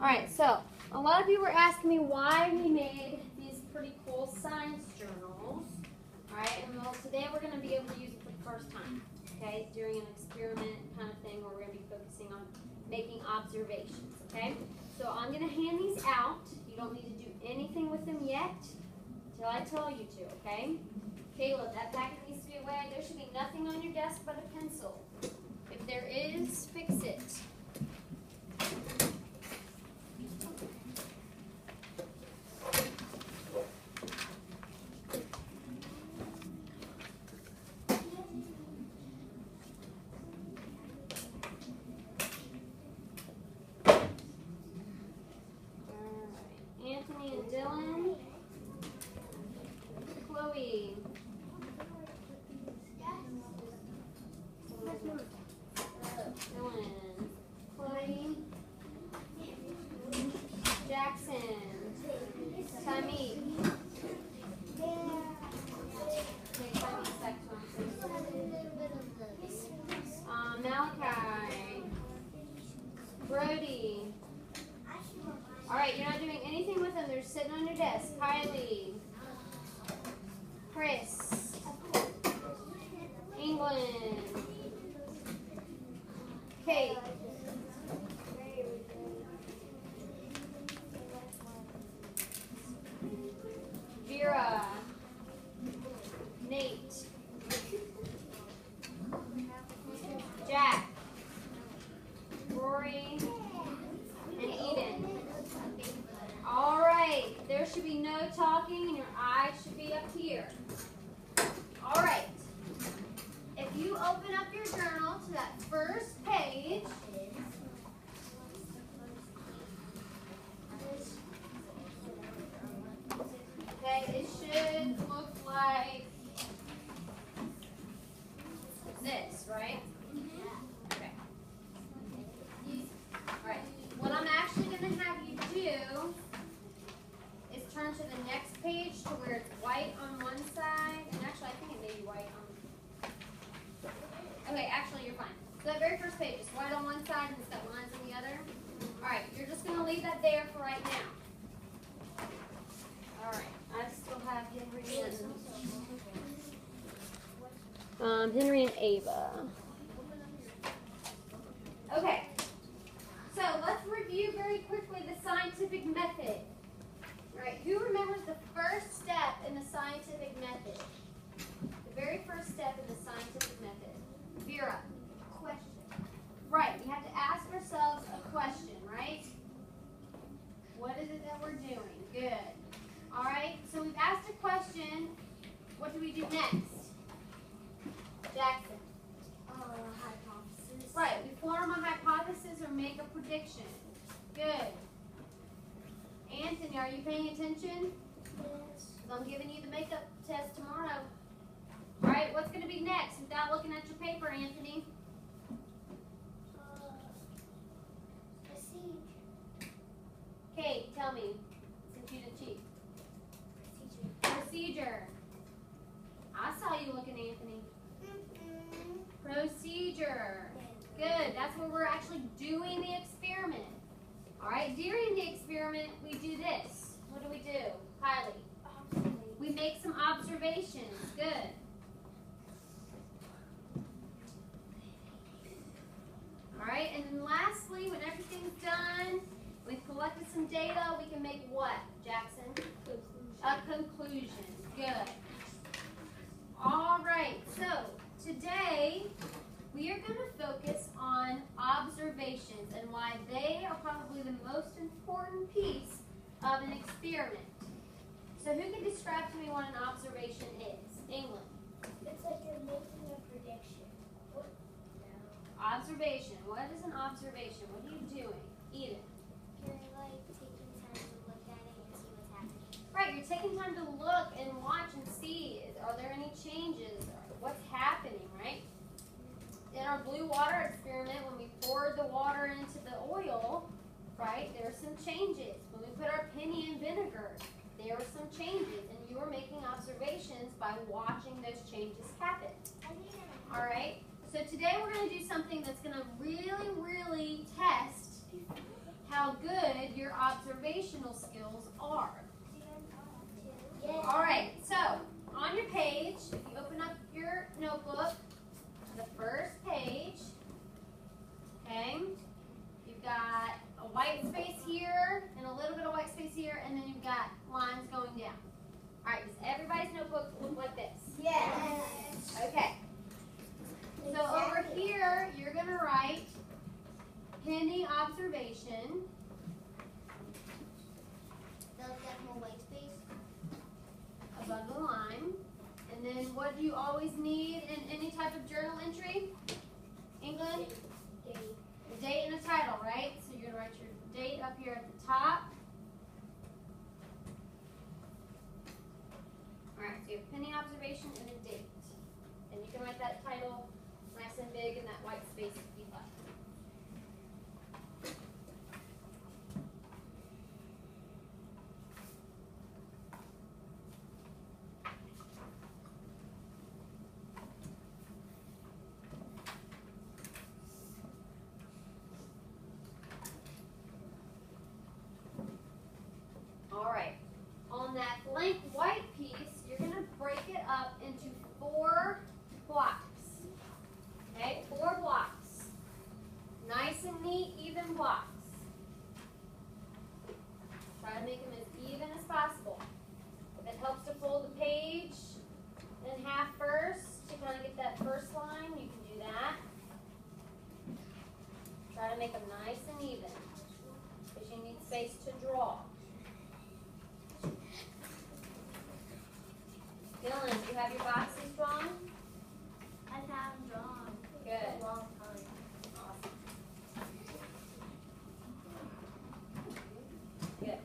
Alright, so a lot of you were asking me why we made these pretty cool science journals. Alright, and well, today we're going to be able to use it for the first time, okay, during an experiment kind of thing where we're going to be focusing on making observations, okay? So I'm going to hand these out. You don't need to do anything with them yet until I tell you to, okay? Caleb, that packet needs to be away. There should be nothing on your desk but a pencil. If there is, fix it. Anthony and Dylan, Chloe, Dylan, Chloe, Jackson, Tammy, Malachi, Brody. All right, you're not doing anything with them. They're sitting on your desk. Kylie, Chris, England, Kate, Vera, Nate, Jack, Rory, and Eden. All right, there should be no talking and your eyes should be up here. All right, if you open up your journal to that first page, okay, it should look like this, right? Okay. All right, what I'm actually going to have you do is turn to the next page to where it's white on one side, and actually I think it may be white on, okay, actually you're fine. So that very first page is white on one side and it's got lines on the other. Alright, you're just going to leave that there for right now. Alright, I still have Henry and Ava. Okay, so let's review very quickly the scientific method. Right, who remembers the first step in the scientific method? The very first step in the scientific method. Vera. Question. Right, we have to ask ourselves a question, right? What is it that we're doing? Good. All right, so we've asked a question. What do we do next? Jackson. Hypothesis. Right, we form a hypothesis or make a prediction. Good. Anthony, are you paying attention? Yes. I'm giving you the makeup test tomorrow. All right, what's going to be next without looking at your paper, Anthony? Procedure. Kate, tell me, since you didn't cheat. Procedure. I saw you looking, Anthony. Procedure. Good, that's where we're actually doing the experiment. All right, during the experiment, we do this. What do? Kylie? We make some observations. Good. All right, and then lastly, when everything's done, we've collected some data, we can make what, Jackson? A conclusion. Good. All right, so today we are going to focus on observations and why they are probably the most important piece of an experiment. So who can describe to me what an observation is? England. It's like you're making a prediction. What? No. Observation. What is an observation? What are you doing? Eden. You're like taking time to look at it and see what's happening. Right, you're taking time to look and watch and see. Are there any changes? What's happening, right? In our blue water experiment, when we poured the water into the oil, right, there are some changes. When we put our penny in vinegar, there were some changes. And you were making observations by watching those changes happen. All right? So today we're going to do something that's going to really, really test how good white space here and a little bit of white space here, and then you've got lines going down. All right, does everybody's notebook look like this? Yes. Okay. So over here, you're going to write pending observation. Does that whole white space? Above the line. And then what do you always need in any type of journal entry? England? Date. A date and a title, right? So you're going to write your date up here at the top. Alright, so you have pending observation and a date. And you can write that title nice and big in that white space if you'd like. Alright, on that blank white piece, you're going to break it up into 4 blocks. Okay, 4 blocks. Nice and neat, even blocks. Try to make them as even as possible. If it helps to fold the page in half first to kind of get that first line, you can do that. Try to make them nice and even because you need space to draw. Dylan, do you have your boxes drawn? I've had them drawn Good. for a long time. Awesome. Good.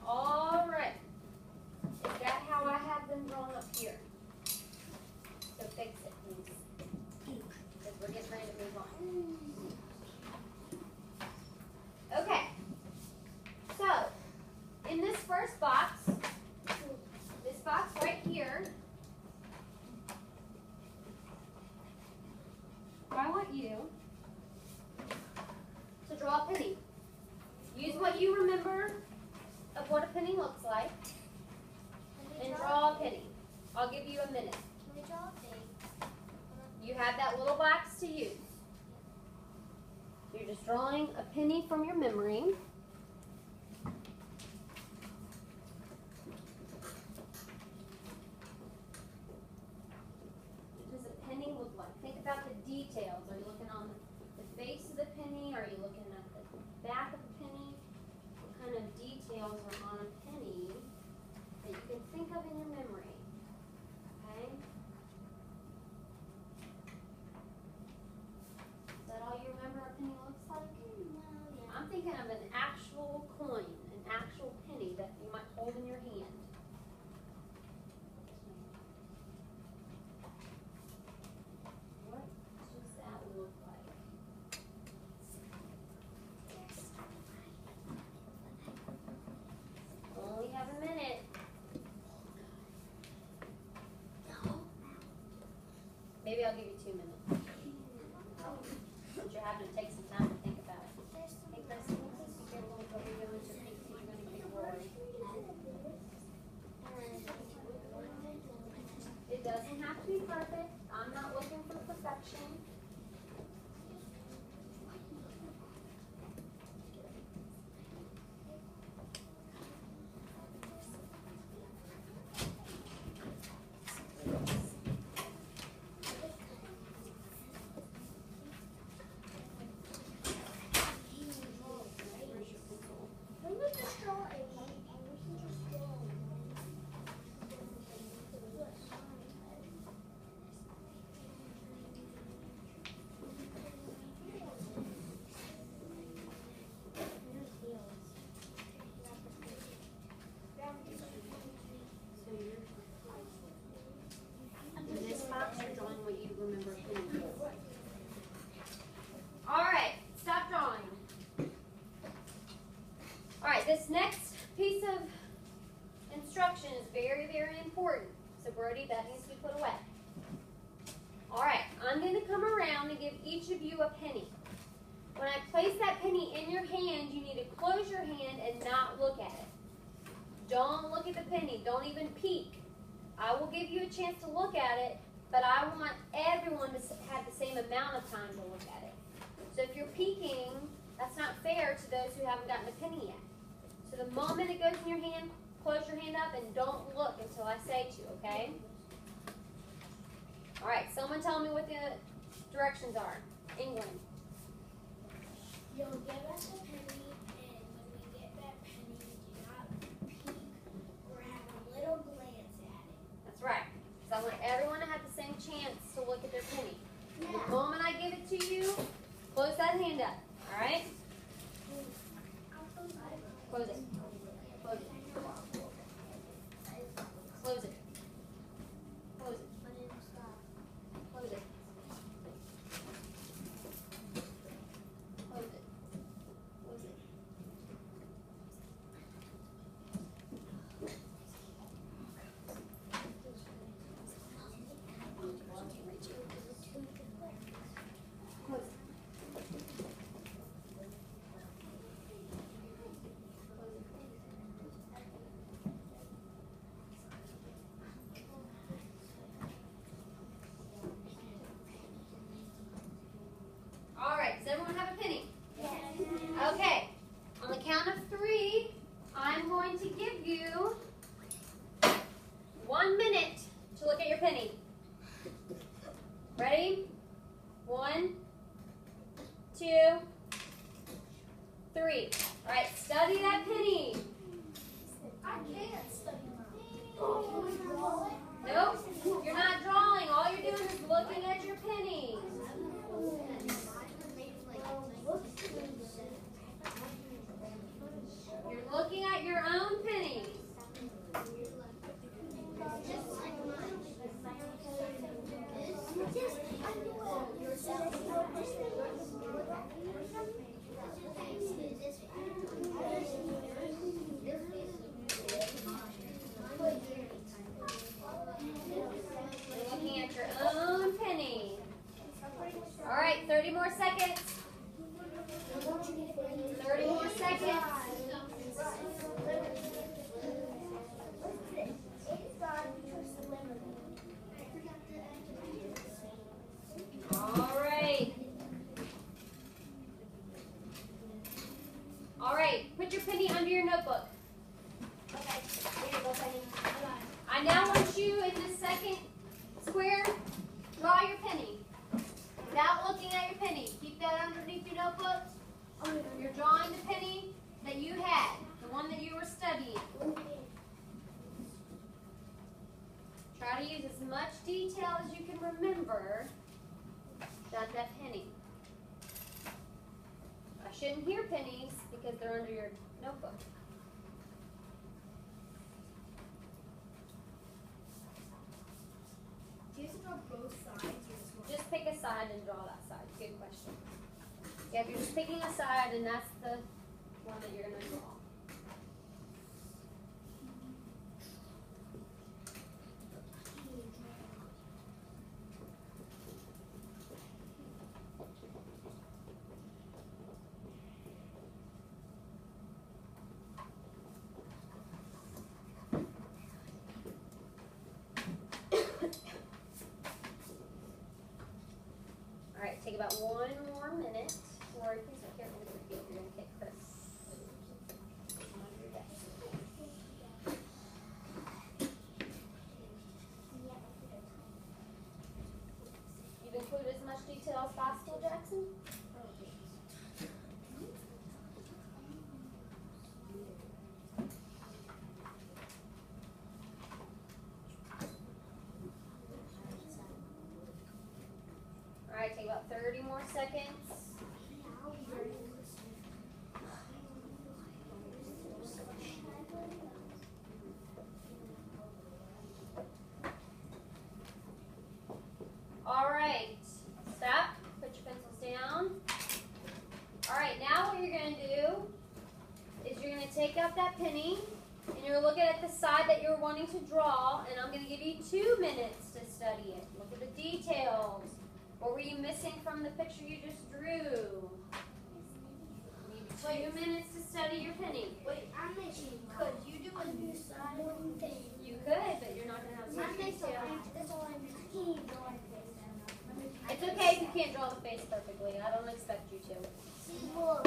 All right. Is that how I have them drawn up here? So fix it, please. Because we're getting ready to move on. Okay. So, in this first box, right here, I want you to draw a penny. Use what you remember of what a penny looks like and draw a penny. I'll give you a minute. Can we draw a thing? You have that little box to use. You're just drawing a penny from your memory. Look like? Think about the details. Are you looking on the face of the penny? Are you looking at the back of the penny? What kind of details are on a penny that you can think of in your memory? Okay? Is that all you remember a penny looks like? I'm thinking of an actual coin, an actual penny that you might hold in your hand. Maybe I'll give you 2 minutes. But you're having to take some time to think about it. Hey, Chris, be careful with what you're doing. You're going to get Rory. It doesn't have to be perfect. I'm not looking for perfection. This next piece of instruction is very, very important. So Brody, that needs to be put away. All right, I'm going to come around and give each of you a penny. When I place that penny in your hand, you need to close your hand and not look at it. Don't look at the penny. Don't even peek. I will give you a chance to look at it, but I want everyone to have the same amount of time to look at it. So if you're peeking, that's not fair. fair to those who haven't gotten a penny yet. So the moment it goes in your hand, close your hand up and don't look until I say to, okay? All right, someone tell me what the directions are. England. You'll give us a penny, and when we get that penny, do not peek or have a little glance at it. That's right. So I want everyone to have the same chance to look at their penny. The moment I give it to you, close that hand up. All right? Close it. Close it. Close it. Close it. Close it. Close it. Close it. Close it. All right, does everyone have a penny? Okay, on the count of 3, I'm going to give you 1 minute to look at your penny. Ready? 1, 2, 3. All right, study that penny. I can't study mine. Nope, you're not drawing. All you're doing is looking at your penny. You're looking at your own penny. You're looking at your own penny. All right, 30 more seconds. 30 more seconds. All right. All right, put your penny under your notebook. Okay, here you go, penny. I now want you in the second square, draw your penny. Without looking at your penny. Keep that underneath your notebook. You're drawing the penny that you had, the one that you were studying. Try to use as much detail as you can remember about that penny. I shouldn't hear pennies because they're under your notebook. Do you have to draw both sides or just one? Just pick a side and draw that side. Good question. Yeah, if you're just picking a side and that's the one that you're going to draw. All right, take about 1 more minute. Or please don't careful with your feet. You're going to kick Chris. You've included as much detail as possible, Jackson? All right, take about 30 more seconds. All right, stop. Put your pencils down. All right, now what you're going to do is you're going to take out that penny and you're looking at the side that you're wanting to draw, and I'm going to give you 2 minutes to study it. Look at the details. What were you missing from the picture you just drew? You need 2 minutes to study your penny. Wait, I'm making. Could you do a new side thing? You could, but you're not going to have I'm time. making. That's all I'm making. It's okay if you can't draw the face perfectly. I don't expect you to. Well,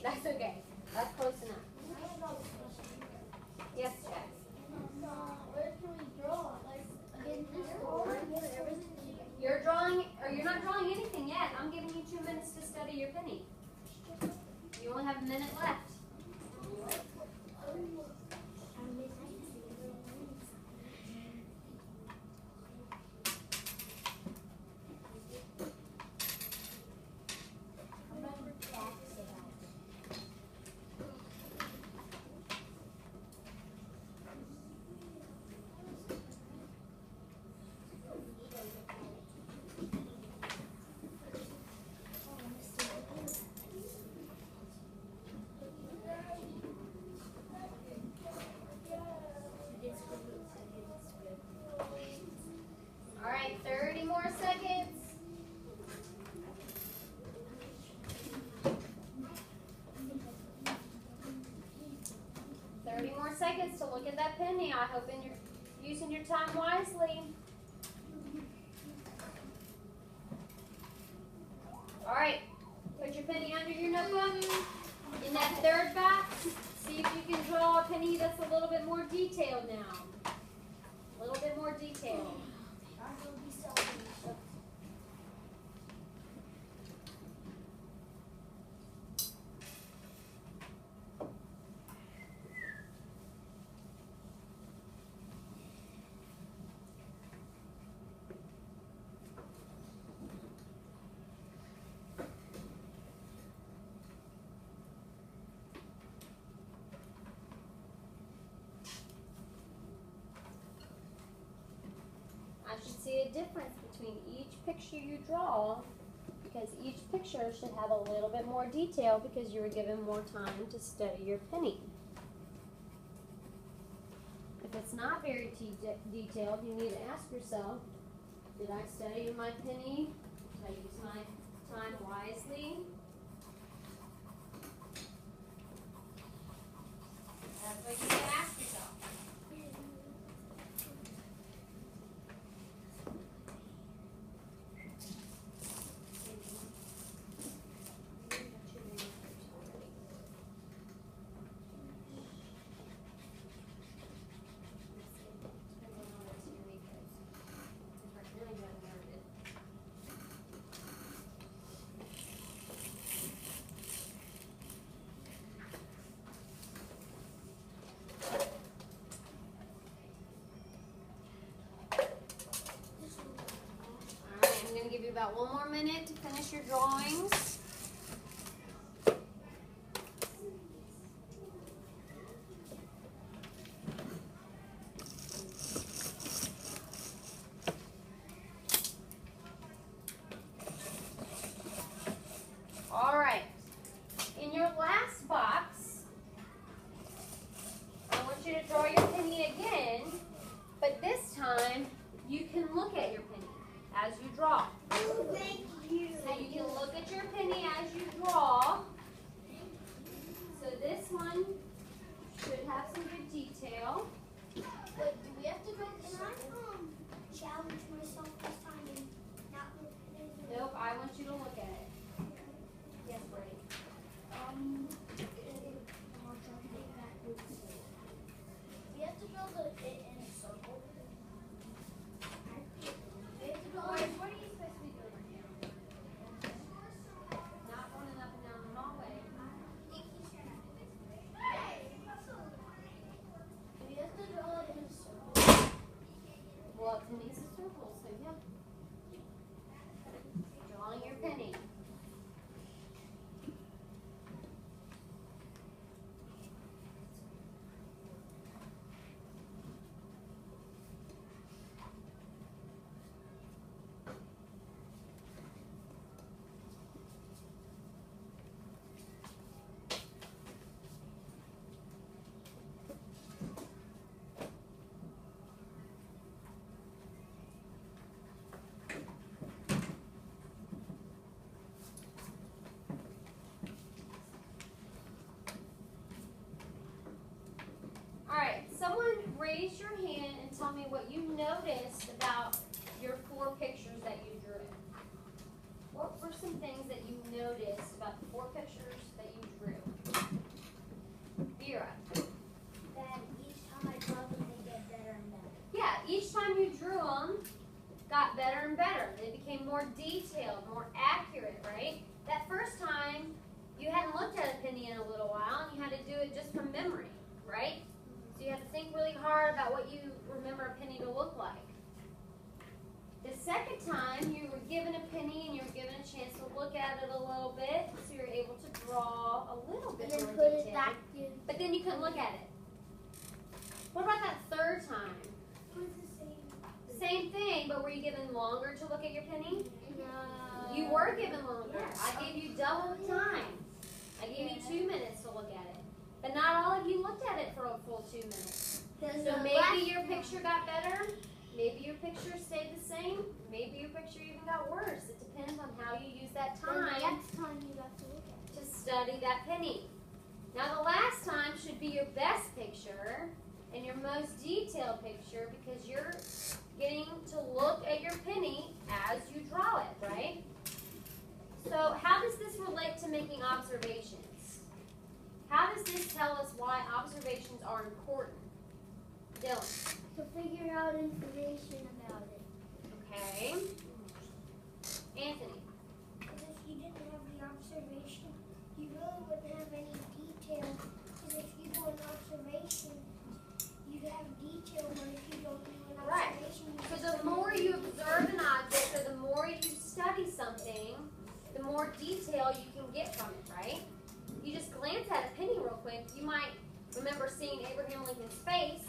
That's okay. That's close enough. Yes, Jack. Where can we draw? Like in this store? You're drawing, or you're not drawing anything yet. I'm giving you 2 minutes to study your penny. You only have a minute left. All right, 30 more seconds. More seconds to look at that penny. I hope you're using your time wisely. All right, put your penny under your notebook. In that third box, see if you can draw a penny that's a little bit more detailed now. A little bit more detailed. I should see a difference between each picture you draw, because each picture should have a little bit more detail because you were given more time to study your penny. If it's not very detailed, you need to ask yourself, did I study my penny? Did I use my time wisely? That's what you need to ask yourself. Give you about 1 more minute to finish your drawings. All right. In your last box, I want you to draw your penny again, but this time you can look at your penny as you draw. Thank you. So you can look at your penny as you draw. So this one should have some good detail. But do we have to go? Can I challenge myself this time and not look at it? Nope, I want you to look at it. Yes, Brady. We have to build it in a circle. We have to build Boys, what are you supposed to be doing here? Not running up and down the hallway. We have to draw it in a circle. Well, it needs a circle, so yeah. Drawing your penny. Someone raise your hand and tell me what you noticed about your 4 pictures that you drew. What were some things that you noticed about the 4 pictures that you drew? more detailed, more accurate, right? That first time, you hadn't looked at a penny in a little while, and you had to do it just from memory, right? So you had to think really hard about what you remember a penny to look like. The second time, you were given a penny and you were given a chance to look at it a little bit, so you were able to draw a little bit And then more put it detail. back in. But then you couldn't look at it. What about that third time? It was the same. Same thing, but were you given longer to look at your penny? No. You were given longer. Yes. I gave you double the time. I gave you 2 minutes to look at it. But not all of you looked at it for a full 2 minutes. So maybe your picture got better. Maybe your picture stayed the same. Maybe your picture even got worse. It depends on how you use that time Next time you got to look at it. to study that penny. Now the last time should be your best picture and your most detailed picture because you're getting to look at your penny as you draw it, right? So how does this relate to making observations? How does this tell us why observations are important? Dylan. To figure out information about it. Okay. Anthony. Because if you didn't have the observation, you really wouldn't have any detail. Because if you do an observation, you have detail, but if you don't do an Right. observation, you So just the more you observe an object or the more you study something, the more detail you can get from it, right? You just glance at a penny real quick, you might remember seeing Abraham Lincoln's face,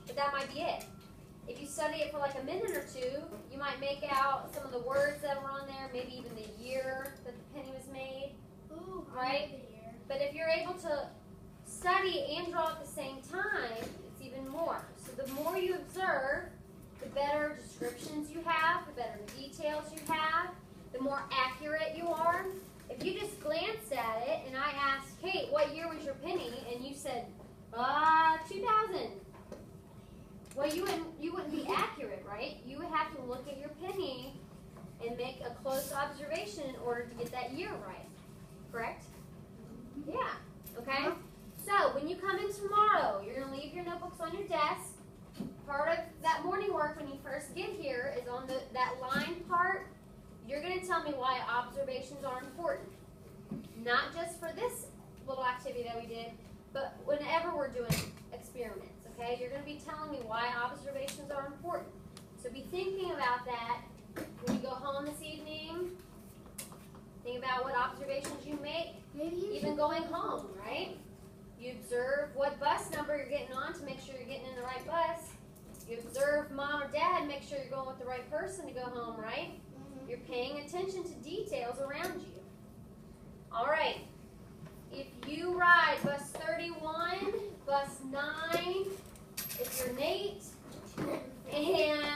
but that might be it. If you study it for like a minute or two, you might make out some of the words that were on there, maybe even the year that the penny was made. ooh, Right? there. But if you're able to study and draw at the same time, it's even more. So the more you observe, the better descriptions you have, the better details you have, the more accurate you are. If you just glanced at it and I asked, Kate, what year was your penny? And you said, 2000. Well, you wouldn't be accurate, right? You would have to look at your penny and make a close observation in order to get that year right. Correct? Yeah. Okay? So, when you come in tomorrow, you're going to leave your notebooks on your desk. Part of that morning work when you first get here is on that line part. You're going to tell me why observations are important. Not just for this little activity that we did, but whenever we're doing experiments, okay? You're going to be telling me why observations are important. So be thinking about that when you go home this evening. Think about what observations you make, Maybe you even going home, right? You observe what bus number you're getting on to make sure you're getting in the right bus. You observe mom or dad, make sure you're going with the right person to go home, right? You're paying attention to details around you. All right. If you ride bus 31, bus 9, if you're Nate, and